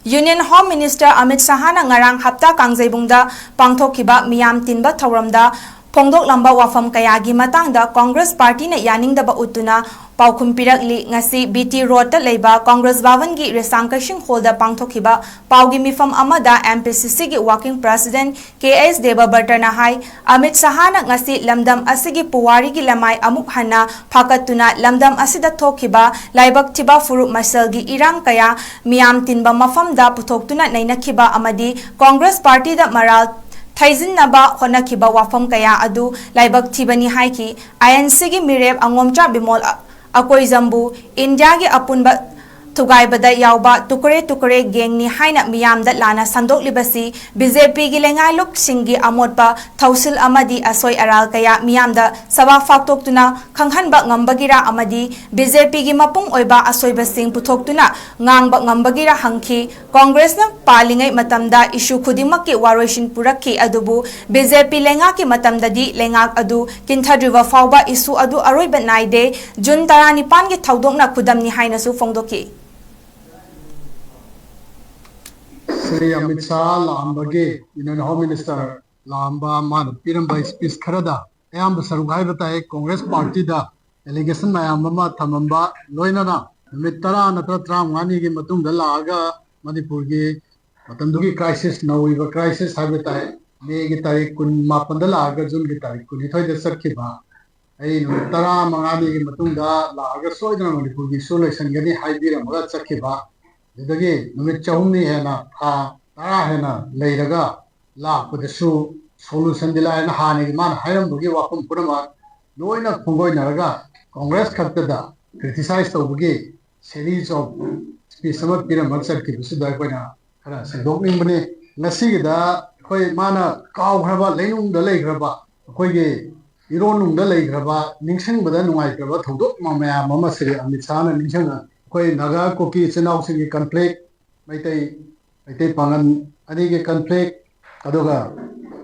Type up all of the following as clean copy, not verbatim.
Union Home Minister Amit Shahana ngarang hapta kangjebungda pangthokhiba miyam tinba thawramda phongdok lamba wafam kayagi matangda Congress Party na yaningdaba utuna paukhum pirakli ngasi BT Road ta leiba Congress Bhavan gi Resangkashing Hall da pangthokhiba paugi mifam amada MPCC gi Working President 𝗪𝗪𝗟𝗏𝗏𝗏 na hai Amit Shahana ngasi lamdam asigi puwari gi lamai amuk hana phakatuna lamdam asida thokhiba laibak thiba furuk masal gi irang kaya miyam tinba mafamda puthoktuna nainakhiba amadi Congress Party da maral Thaizin-naba honakhiba wafam kaya adu laibak thibani haiki INC gi mireb angomcha bimol akoizambu India gi apunba thugaibada yauba tukure gengni haina miyamda lana sandoklibasi BJP gi lengai luk singi amotpa thausil amadi asoi aral kaya miyamda sawa faktoktuna khanghanba ngambagira amadi BJP gi mapung oiba asoiba sing puthoktuna ngangba ngambagira hangki Congress na palingai matamda issue khudimaki waroishin purakhi adubu BJP lenga ki matamda di lengak adu kinthadriwa fauba issue adu aroiba naide June 19 gi thaudokna khudamni haina su fongdoki Sri Amit Shah Lambage, Union Home Minister Lamba Man, Piramba speech Karada, Ayam Sarugai Batai, Congress Party da, allegation Mayamama Tamamba, Loinana, Mitara Natram, Mani Matum the Laga, Manipurgi, Matandugi crisis, now we have a crisis, Habitai, Megitari Kun Mapandalaga, Zun Gitari, Kunitoy the Sarkiba, Tara Mangani Matunda, Laga Soida Manipurgi, Solution, Gani Hybira, Murat Sarkiba. Dagi numit chahumni hena ha tara hena leiraga la pudesu solution dila na hani man hayam bugi wakum purama loina khongoi naraga Congress khatta criticize to bugi series of speech sama pira maksad ki bisu da koina khara sedokning bane ngasi da khoi mana kaw khraba leinung da lei khraba khoi ge ironung da lei khraba ningsang bada nungai khraba thodok mamaya mama sri Amit Shah na ningsang कोई नागा कोकी चनाव सिंगी conflict मैते पांगन अने के conflict अदोगा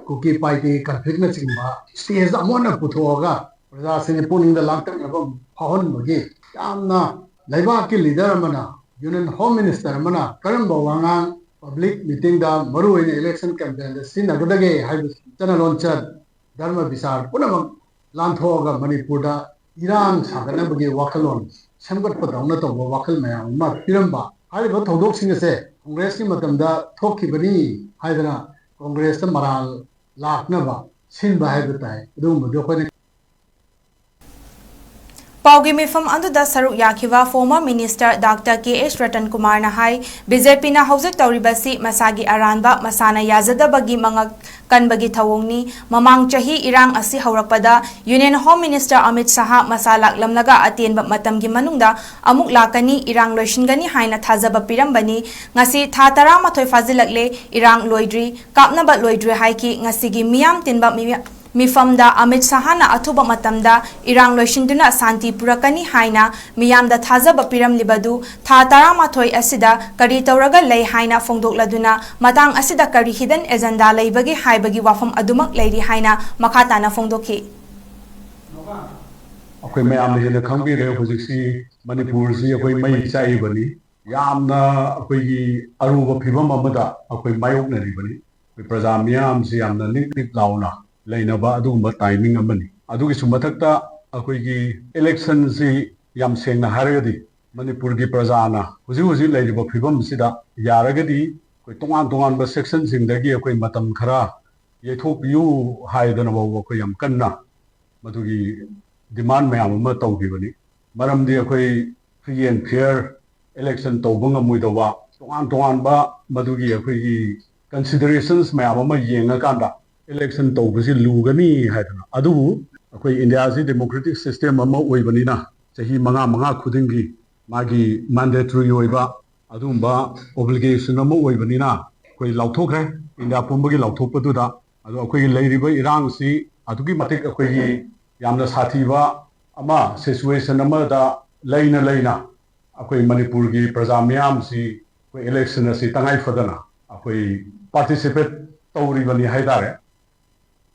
कोकी पाइटी conflict न चिंबा stage अमोना पुथोगा प्रजा सिंगी पुनिंग the लांगतक नबम फाहन बगे यामना लाइबा के लीडर मना यूनियन होम मिनिस्टर मना करम बवांगा public meeting दा मरु इन election campaign द सिन अगदगे हाइब चना लॉन्चर धर्म विचार पुनम लांथोगा मणिपुर दा इरान सागना बगे वाकलोन Samgot Padana to Wakal Maya, Mat Piramba. I got to do sing a say, Congress in Matamda, Toki Bani, Hydra, Congress the Maral, Lak Nava, Sin by the time, Doom, Jopani. Paugi mifam anduda saruk yakhiwa former minister Dr. 𝗪𝗪𝗟𝗏𝗏𝗏 na hai BJP na hauzik tauribasi masagi aranba masana yazadabagi mangak kanbagi thawongni mamang chahi irang asi haurakpada Union Home Minister Amit Shah masalak lamlaga atenba matamgi manungda amuk lakani irang loishingani haina thajaba pirambani ngasi tha 18 fazilakle irang loidri kapnaba loidri haiki ngasigi miyam tinba Mifamda Amit Shahana athuba matamda irang loishinduna santi purakani haina miyamda thajaba piram libadu tha 18 asida kari tauraga lei haina fongdokladuna matang asida kari hidden agenda leibagi haibagi wafam adumak leiri haina makhatana fongdokhi akoi mayam de khangbi re hojiksi manipur si akoi mai chai bani yamna akoi gi aruba phibam amada akoi mayok na ri bani praja miyam si yamna nik launa Lainaba adumba timing amani. Adugi sumatakta akoigi election si yam sengna haragadi Manipur gi prajana huji laiba phibam sida yaragadi koi tongan ba section singdagi akoi matam khara yethokpiu haidana ba ko yam kanna madugi demand mayam ma tawbibani maramdi akoi free and fair election tawbanga muidawa tongan ba madugi akoigi considerations mayam ma yenga kanda election to bisi lugani haidana adu akoi India si democratic system ama oibanina chahi manga khudingi magi mandatory oiba adumba obligation ama oibanina koi lauthokre India pumbagi lauthopadu da adu akoi leiriba irang si adugi matik akoi yamna sathiba ama situation ama da leina akoi Manipur gi praja miyam si koi election asi tangai fadana akoi participate tawri bani haidare